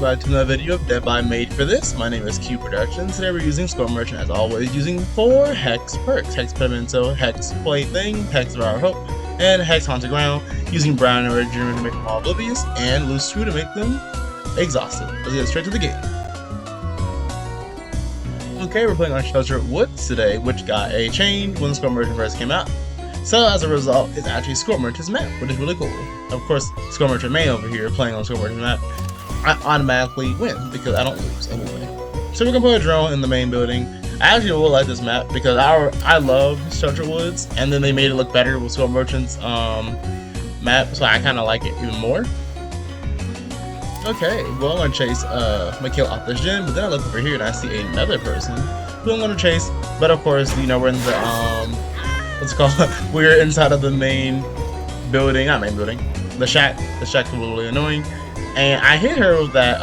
welcome back to another video of Dead by Made for This. My name is Cubeproductions. Today we're using Score Merchant as always, using 4 Hex perks: Hex Pedimento, Hex Plaything, Hex of Our Hope, and Hex Haunted Ground, using Brown and Red Junior to make them all oblivious, and Loose Screw to make them exhausted. Let's get straight to the game. Okay, we're playing on Sheltered Woods today, which got a change when Score Merchant first came out. So as a result, it's actually Score Merchant's map, which is really cool. Of course, Score Merchant main over here playing on Score Merchant's map, I automatically win because I don't lose anyway. So we're gonna put a drone in the main building. I actually really like this map because I love Sheltered Woods, and then they made it look better with Score Merchant's map, so I kind of like it even more. Okay, well, I'm gonna chase Mikhail off this gym, but then I look over here and I see another person who I'm gonna chase. But of course, you know, we're in the what's it called? We're inside of the main building, not main building, the shack. The shack's really annoying. And I hit her with that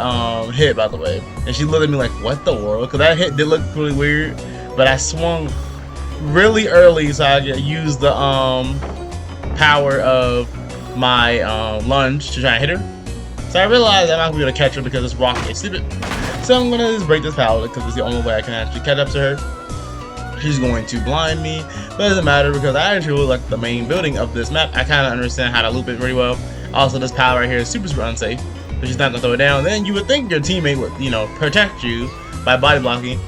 hit, by the way, and she looked at me like, what the world? Because that hit did look really weird, but I swung really early so I could use the power of my lunge to try and hit her. So I realized I'm not going to be able to catch her because this rock is stupid. So I'm going to just break this pallet because it's the only way I can actually catch up to her. She's going to blind me, but it doesn't matter because I actually really like the main building of this map. I kind of understand how to loop it pretty well. Also, this pallet right here is super unsafe, but she's not going to throw it down. Then you would think your teammate would, you know, protect you by body blocking,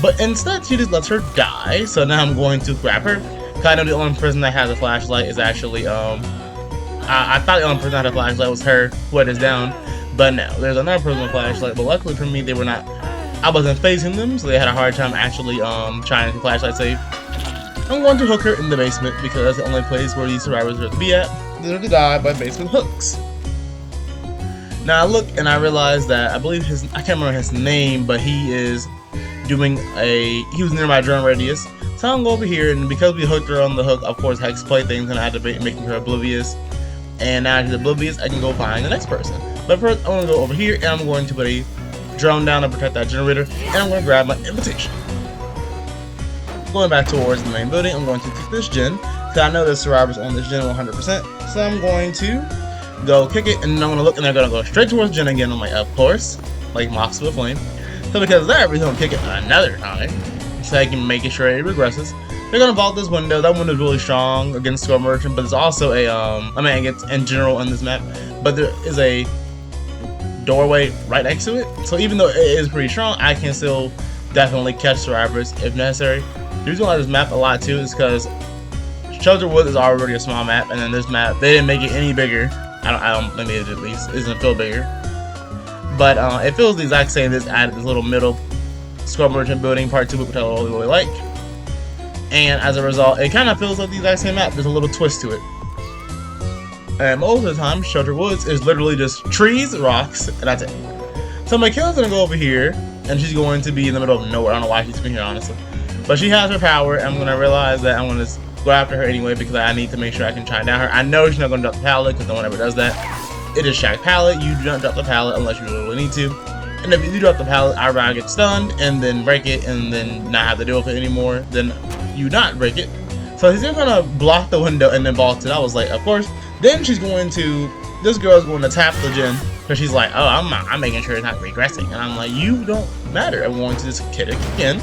but instead she just lets her die. So now I'm going to grab her. Kind of the only person that has a flashlight is actually, I thought the only person that had a flashlight was her who had us down, but no, there's another person with a flashlight, but luckily for me, they were not. I wasn't facing them, so they had a hard time actually trying to flashlight save. I'm going to hook her in the basement because that's the only place where these survivors are to be at. They deserve to die by basement hooks. Now I look and I realize that I believe I can't remember his name, but he was near my drone radius. So I'm going to go over here, and because we hooked her on the hook, of course Hex Plaything's gonna activate, making her oblivious. And now she's oblivious, I can go find the next person. But first I'm going to go over here and I'm going to put a drone down to protect that generator, and I'm going to grab my invitation. Going back towards the main building, I'm going to kick this gen because I know there's survivors on this gen 100%. So I'm going to go kick it, and then I'm going to look, and they're going to go straight towards gen again. I'm like, of course, like moths to a flame. So because of that, we're going to kick it another time so I can make sure it regresses. They're going to vault this window. That window is really strong against Score Merchant, but it's also a against in general in this map. But there is a doorway right next to it, so even though it is pretty strong, I can still definitely catch survivors if necessary. The reason why I like this map a lot too is because Sheltered Woods is already a small map, and then this map they didn't make it any bigger. I don't think they did, at least. It doesn't feel bigger, but it feels the exact same. This added this little middle Score Merchant building part 2, which I really like, and as a result, it kind of feels like the exact same map. There's a little twist to it. And most of the time, Sheltered Woods is literally just trees, rocks, and that's it. So Mikhail's gonna go over here, and she's going to be in the middle of nowhere. I don't know why she's been here, honestly. But she has her power, and I'm gonna realize that I'm gonna go after her anyway because I need to make sure I can chime down her. I know she's not gonna drop the pallet because no one ever does that. It is shack pallet. You do not drop the pallet unless you really need to. And if you do drop the pallet, I'd rather get stunned and then break it and then not have to deal with it anymore than you not break it. So he's gonna block the window and then vault it. I was like, of course. Then this girl's going to tap the gen because she's like, oh, I'm making sure it's not regressing. And I'm like, you don't matter. I'm going to just hit it again.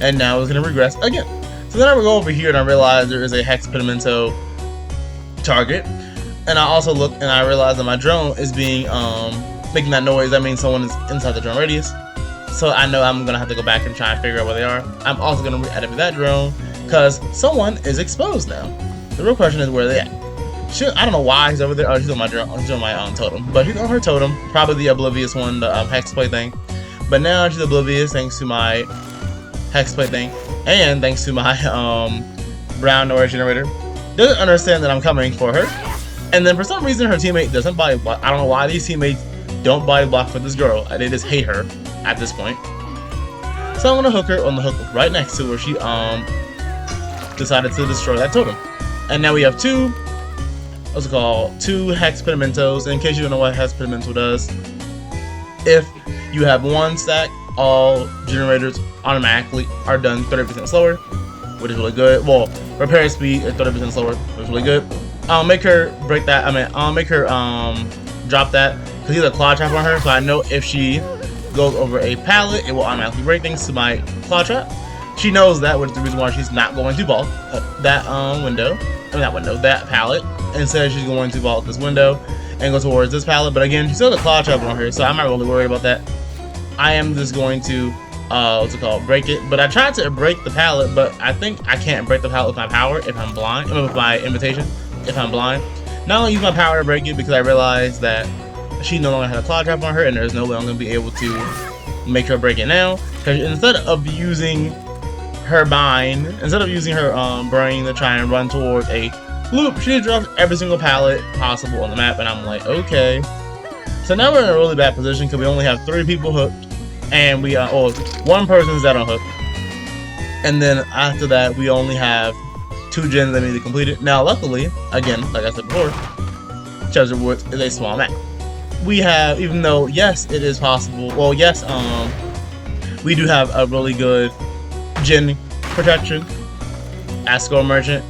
And now it's going to regress again. So then I would go over here and I realize there is a Hex Pedimento target. And I also look and I realize that my drone is being, making that noise. That means someone is inside the drone radius. So I know I'm going to have to go back and try and figure out where they are. I'm also going to re-activate that drone because someone is exposed now. The real question is where they at. I don't know why he's over there. Oh, she's on my drone. She's on my totem. But she's on her totem. Probably the oblivious one, the Hex Plaything. But now she's oblivious thanks to my Hex Plaything. And thanks to my brown noise generator. Doesn't understand that I'm coming for her. And then for some reason her teammate doesn't body block. I don't know why these teammates don't body block for this girl. They just hate her at this point. So I'm going to hook her on the hook right next to where she decided to destroy that totem. And now we have two Hex Pedimentos. In case you don't know what Hex Pedimento does, if you have one stack, all generators automatically are done 30% slower, which is really good. Well, repair speed is 30% slower, which is really good. I'll make her break that. I'll make her drop that because he's a claw trap on her, so I know if she goes over a pallet, it will automatically break things to my claw trap. She knows that, which is the reason why she's not going to vault that that pallet. Instead, she's going to vault this window and go towards this pallet. But again, she still has a claw trap on her, so I'm not really worried about that. I am just going to break it. But I tried to break the pallet, but I think I can't break the pallet with my power if I'm blind. I mean, with my invitation, if I'm blind. Now I'm gonna use my power to break it because I realized that she no longer has a claw trap on her, and there's no way I'm gonna be able to make her break it now. Because instead of using her bind, instead of using her brain to try and run towards a loop, she drops every single pallet possible on the map, and I'm like, okay. So now we're in a really bad position because we only have 3 people hooked, and we one person's dead on hook, and then after that we only have 2 gens that need to complete it. Now luckily, again, like I said before, Treasure Woods is a small map. We have, even though yes it is possible, well yes, we do have a really good gen protection as Score Merchant.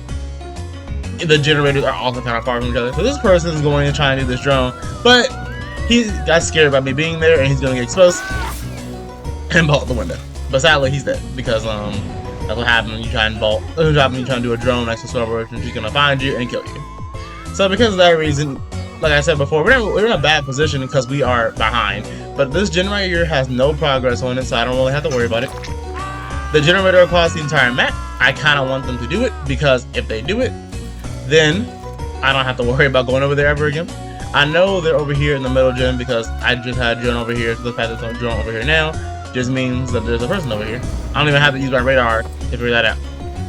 The generators are also kind of far from each other, so this person is going to try and do this drone, but he got scared about me being there, and he's going to get exposed and vault the window. But sadly, he's dead because that's what happens when you try and vault. That's what happens when you try and do a drone next to Score Merchant. She's going to find you and kill you. So because of that reason, like I said before, we're in a bad position because we are behind. But this generator has no progress on it, so I don't really have to worry about it. The generator across the entire map, I kind of want them to do it, because if they do it, then I don't have to worry about going over there ever again. I know they're over here in the middle gen because I just had a drone over here, so the fact that there's no drone over here now just means that there's a person over here. I don't even have to use my radar to figure that out.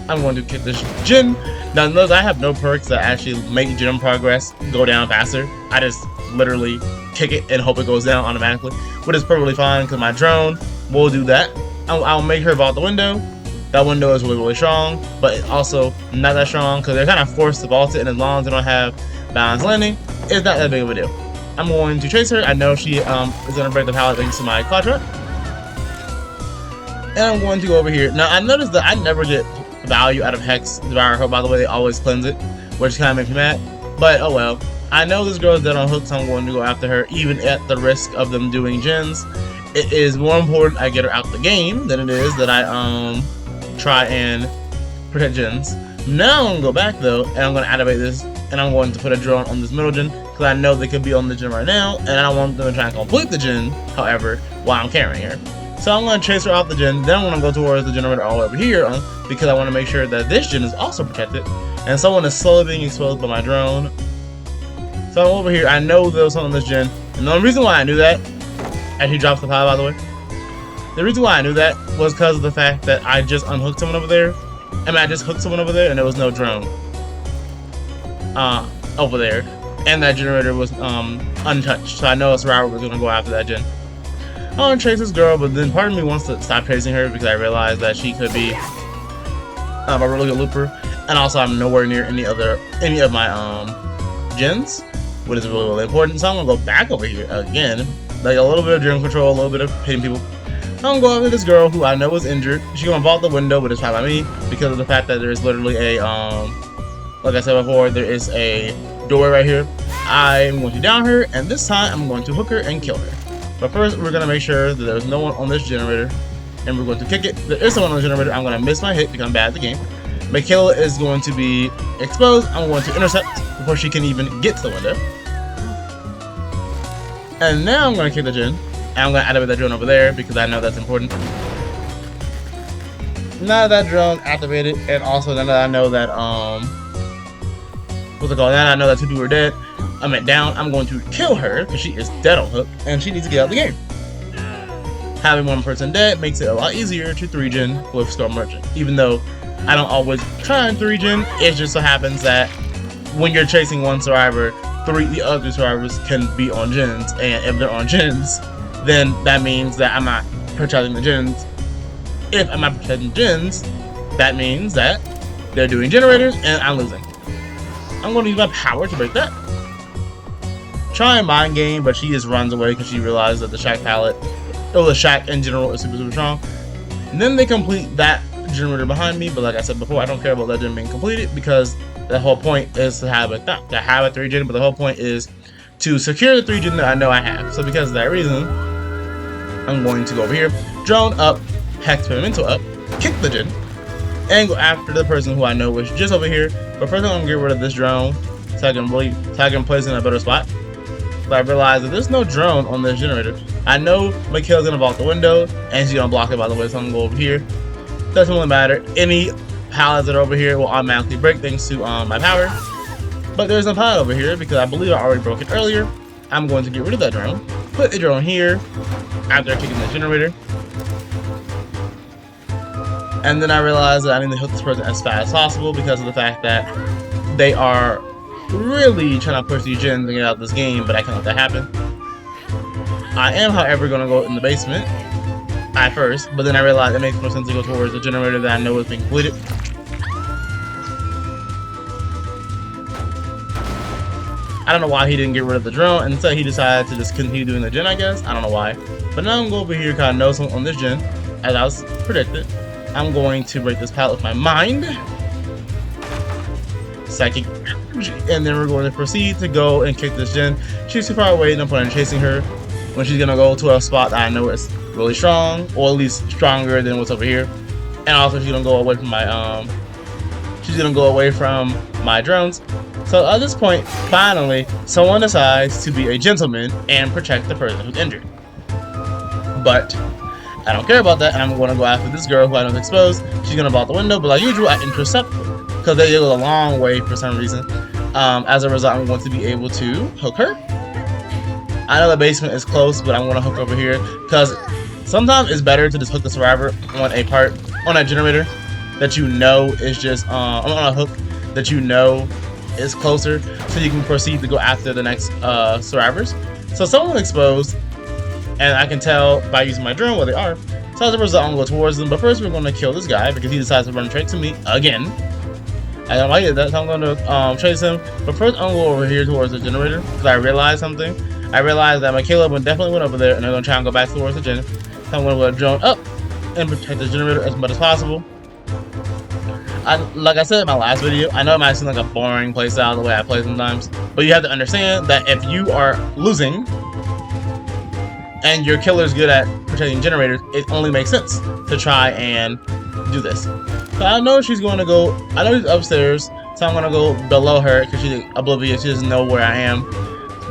I'm going to kick this gen. Now notice I have no perks that actually make gen progress go down faster. I just literally kick it and hope it goes down automatically, which is perfectly fine because my drone will do that. I'll make her vault the window. That window is really, really strong, but also not that strong because they're kind of forced to vault it, and as long as they don't have balanced landing, it's not that big of a deal. I'm going to chase her. I know she is going to break the pallet thanks to my claw trap. And I'm going to go over here. Now, I noticed that I never get value out of Hex Devour Hook. By the way, they always cleanse it, which kind of makes me mad. But, oh well. I know this girl is dead on hook, so I'm going to go after her, even at the risk of them doing gens. It is more important I get her out the game than it is that I try and protect gens. Now I'm going to go back though, and I'm going to activate this, and I'm going to put a drone on this middle gen, because I know they could be on the gen right now, and I don't want them to try and complete the gen, however, while I'm carrying her. So I'm going to chase her off the gen, then I'm going to go towards the generator all over here, because I want to make sure that this gen is also protected, and someone is slowly being exposed by my drone. So I'm over here, I know there was someone on this gen, and the only reason why I knew that, as he drops the pile by the way, the reason why I knew that was because of the fact that I just unhooked someone over there. I just hooked someone over there and there was no drone over there, and that generator was untouched, so I know a survivor was going to go after that gen. I want to chase this girl, but then part of me wants to stop chasing her because I realized that she could be a really good looper, and also I'm nowhere near any of my gens, which is really, really important. So I'm going to go back over here again, like a little bit of gen control, a little bit of hitting people. I'm going to go after this girl who I know is injured. She's going to vault the window, but it's fine by me because of the fact that there's literally a, like I said before, there is a doorway right here. I'm going to down her, and this time I'm going to hook her and kill her. But first, we're going to make sure that there's no one on this generator, and we're going to kick it. There is someone on the generator. I'm going to miss my hit because I'm bad at the game. Michaela is going to be exposed. I'm going to intercept before she can even get to the window. And now I'm going to kick the gen. And I'm going to activate that drone over there because I know that's important. Now that drone activated, and also now that I know that, what's it called? Now that I know that 2 people are dead, down, I'm going to kill her because she is dead on hook and she needs to get out of the game. Having one person dead makes it a lot easier to 3-gen with Score Merchant. Even though I don't always try and 3-gen, it just so happens that when you're chasing one survivor, the other survivors can be on gens, and if they're on gens, then that means that I'm not protecting the gens. If I'm not protecting gens, that means that they're doing generators and I'm losing. I'm going to use my power to break that. Try and mind game, but she just runs away because she realizes that the shack pallet, or the shack in general, is super, super strong. And then they complete that generator behind me, but like I said before, I don't care about that gen being completed because the whole point is to have a 3-gen, but the whole point is to secure the 3 gen that I know I have. So because of that reason, I'm going to go over here, drone up, hex Pimento up, kick the gen, and go after the person who I know is just over here. But first I'm going to get rid of this drone so I can place it in a better spot. But I realized that there's no drone on this generator. I know Mikhail's going to vault the window, and she's going to block it by the way, so I'm going to go over here. Doesn't really matter. Any pallets that are over here will automatically break thanks to my power. But there's no pallet over here because I believe I already broke it earlier. I'm going to get rid of that drone. Put the drone here after kicking the generator. And then I realized that I need to hook this person as fast as possible because of the fact that they are really trying to push these gens and get out of this game, but I can't let that happen. I am, however, going to go in the basement at first, but then I realized it makes more sense to go towards the generator that I know is being completed. I don't know why he didn't get rid of the drone, and instead he decided to just continue doing the gen, I guess. I don't know why. But now I'm going to go over here because I know someone on this gen, as I was predicted. I'm going to break this pallet with my mind. Psychic energy. And then we're going to proceed to go and kick this gen. She's too far away, no point in chasing her. When she's going to go to a spot that I know is really strong, or at least stronger than what's over here. And also she's going to go away from my drones. So at this point, finally, someone decides to be a gentleman and protect the person who's injured. But I don't care about that, and I'm going to go after this girl who I know is exposed. She's going to vault the window, but like usual, I intercept her because they go a long way for some reason. As a result, I'm going to be able to hook her. I know the basement is close, but I'm going to hook over here because sometimes it's better to just hook the survivor on a generator that you know is just on a hook that you know is closer, so you can proceed to go after the next survivors. So someone exposed, and I can tell by using my drone where they are. So as a result, I'm going to go towards them. But first, we're going to kill this guy because he decides to run straight to me again. I don't like it, so I'm going to chase him. But first, I'm going to go over here towards the generator because I realized something. I realized that Michaela definitely went over there, and they're going to try and go back towards the gen. So I'm going to go drone up and protect the generator as much as possible. Like I said in my last video, I know it might seem like a boring playstyle the way I play sometimes, but you have to understand that if you are losing and your killer's good at protecting generators, it only makes sense to try and do this. So I know she's going to go, I know she's upstairs, so I'm going to go below her because she's oblivious, she doesn't know where I am.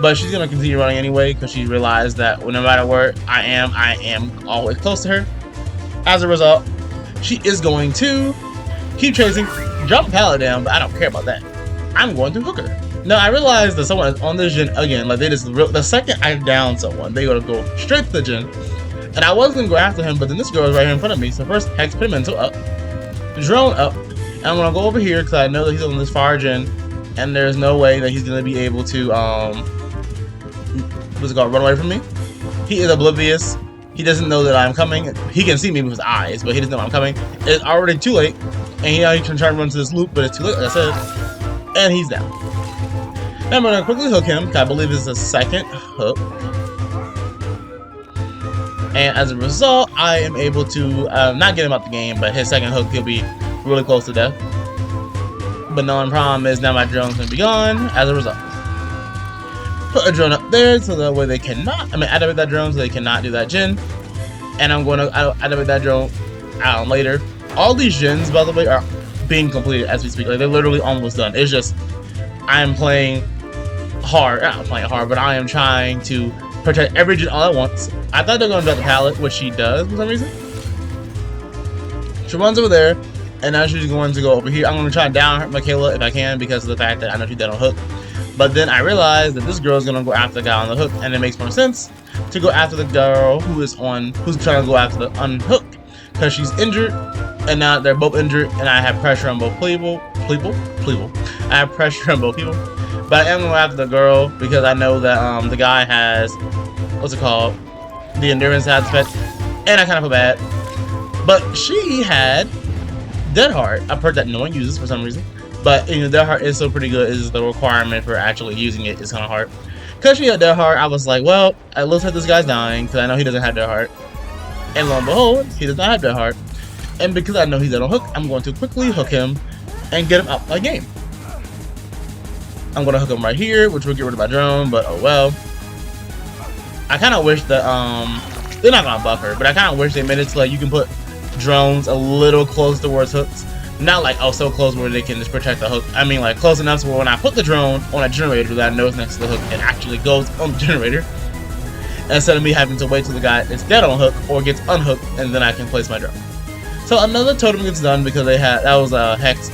But she's going to continue running anyway because she realized that no matter where I am always close to her. As a result, she is going to keep chasing, drop the pallet down, but I don't care about that. I'm going to hook her. Now I realized that someone is on this gen again. Like the second I down someone, they gotta go straight to the gen. And I was gonna go after him, but then this girl is right here in front of me. So first, hex Pimento up, drone up, and I'm gonna go over here because I know that he's on this far gen, and there's no way that he's gonna be able to what's it called, run away from me. He is oblivious. He doesn't know that I'm coming. He can see me with his eyes, but he doesn't know I'm coming. It's already too late. And he can try to run to this loop, but it's too late, like I said. And he's down. Now I'm going to quickly hook him, because I believe it's the second hook. And as a result, I am able to not get him out the game, but his second hook, he'll be really close to death. But the only problem is now my drone's going to be gone as a result. Put a drone up there so that way they cannot, activate that drone so they cannot do that gen. And I'm going to activate that drone later. All these gens, by the way, are being completed as we speak. Like, they're literally almost done. It's just, I'm playing hard. Not playing hard, but I am trying to protect every gen all at once. I thought they were going to drop the pallet, which she does for some reason. She runs over there, and now she's going to go over here. I'm going to try and down her Michaela if I can because of the fact that I know she's dead on hook. But then I realized that this girl is going to go after the guy on the hook, and it makes more sense to go after the girl who's trying to go after the unhook because she's injured. And now they're both injured, and I have pressure on both people. I have pressure on both people. But I am going after the girl because I know that the guy has, what's it called? The endurance aspect. And I kind of feel bad. But she had Dead Heart. I've heard that no one uses for some reason. But you know, Dead Heart is so pretty good. It's just the requirement for actually using it is kind of hard. Because she had Dead Heart, I was like, well, it looks like this guy's dying because I know he doesn't have Dead Heart. And lo and behold, he does not have Dead Heart. And because I know he's on hook, I'm going to quickly hook him and get him out of my game. I'm gonna hook them right here, which will get rid of my drone, but oh well. I kind of wish that they're not gonna buff her, but I kind of wish they made it so like you can put drones a little close towards hooks, not like oh so close where they can just protect the hook. I mean like close enough so where when I put the drone on a generator that I know is next to the hook, it actually goes on the generator, instead of me having to wait till the guy is dead on hook or gets unhooked and then I can place my drone. So another totem gets done because that was a hex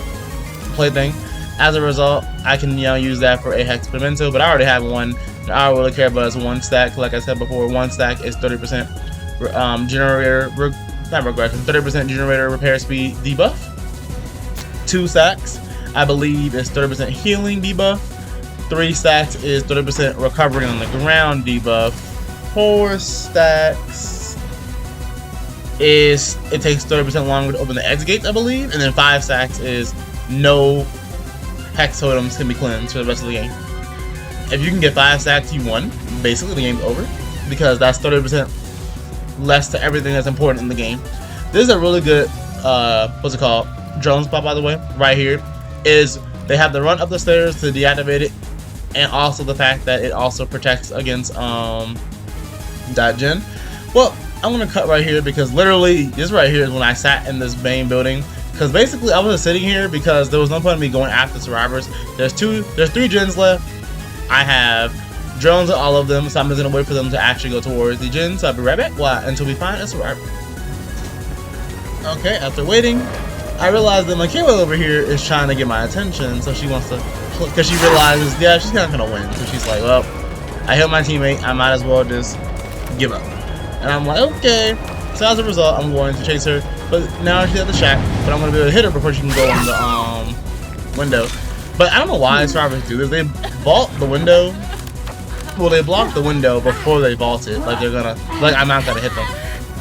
plaything. As a result, I can use that for a hex pimento, but I already have one. I don't really care about it's one stack. Like I said before, one stack is 30% generator, not regression, 30% generator repair speed debuff. 2 stacks, I believe, is 30% healing debuff. 3 stacks is 30% recovery on the ground debuff. 4 stacks is it takes 30% longer to open the exit gates, I believe, and then 5 stacks is no hex totems can be cleansed for the rest of the game. If you can get 5 stacks, you won. Basically, the game's over because that's 30% less to everything that's important in the game. This is a really good, what's it called? Drone spot, by the way. Right here is they have to run up the stairs to deactivate it, and also the fact that it also protects against that gen. Well, I'm gonna cut right here because literally this right here is when I sat in this main building. Because basically I was just sitting here because there was no point in me going after survivors. There's 3 gens left. I have drones on all of them, so I'm just gonna wait for them to actually go towards the gens. So I'll be right back until we find a survivor. Okay, after waiting, I realized that Michaela over here is trying to get my attention, so she wants to, because she realizes, yeah, she's not gonna win. So she's like, well, I hit my teammate, I might as well just give up. And I'm like, okay. So as a result, I'm going to chase her. But now she's at the shack, but I'm gonna be able to hit her before she can go in the window. But I don't know why survivors do this. They vault the window. Well, they block the window before they vault it. Like they're gonna, like I'm not gonna hit them.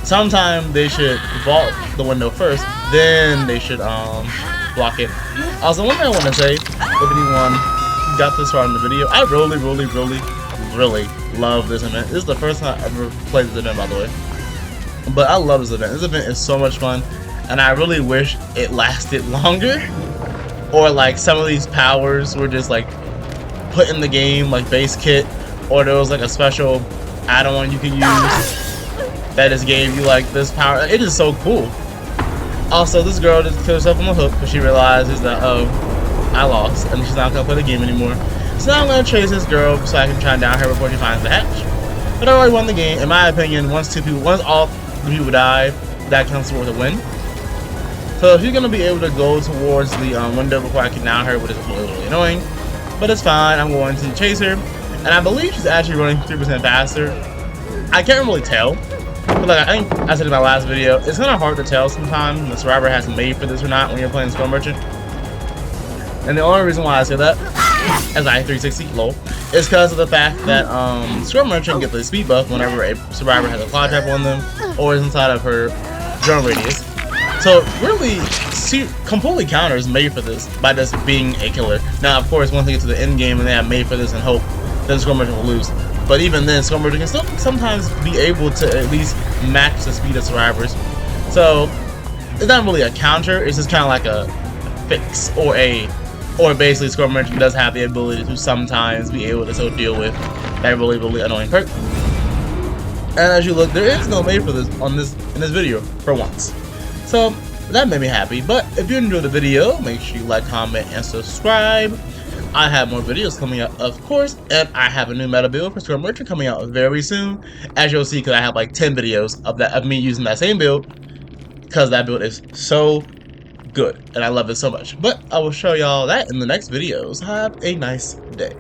Sometimes they should vault the window first, then they should block it. Also, one thing I want to say, if anyone got this far in the video, I really love this event. This is the first time I ever played this event, by the way. But I love this event. This event is so much fun, and I really wish it lasted longer, or like some of these powers were just like put in the game, like base kit, or there was like a special add-on you can use that just gave you like this power. It is so cool. Also, this girl just killed herself on the hook because she realizes that, oh, I lost, and she's not gonna play the game anymore. So now I'm gonna chase this girl so I can try and down her before she finds the hatch. But I already won the game, in my opinion. Once all the people die, that counts towards a win. So if you're gonna be able to go towards the window before I can down her, which is really annoying, but it's fine. I'm going to chase her, and I believe she's actually running 3% faster. I can't really tell, but like I think I said in my last video, it's kind of hard to tell sometimes when the survivor has made for this or not when you're playing Scrum Merchant. And the only reason why I say that, as I 360 lol, is because of the fact that Scrum Merchant gets the speed buff whenever a survivor has a claw trap on them or is inside of her drone radius. So really, completely counters made for this by just being a killer. Now, of course, once they get to the end game and they have made for this and hope, then Scrum Merchant will lose. But even then, Scrum Merchant can still sometimes be able to at least match the speed of survivors. So it's not really a counter. It's just kind of like a fix or basically Scrum Merchant does have the ability to sometimes be able to so deal with that really annoying perk. And as you look, there is no made for this in this video for once. So that made me happy. But if you enjoyed the video, make sure you like, comment, and subscribe. I have more videos coming out, of course, and I have a new meta build for Scrum Merchant coming out very soon, as you'll see, because I have like 10 videos of me using that same build, because that build is so good and I love it so much. But I will show y'all that in the next videos. Have a nice day.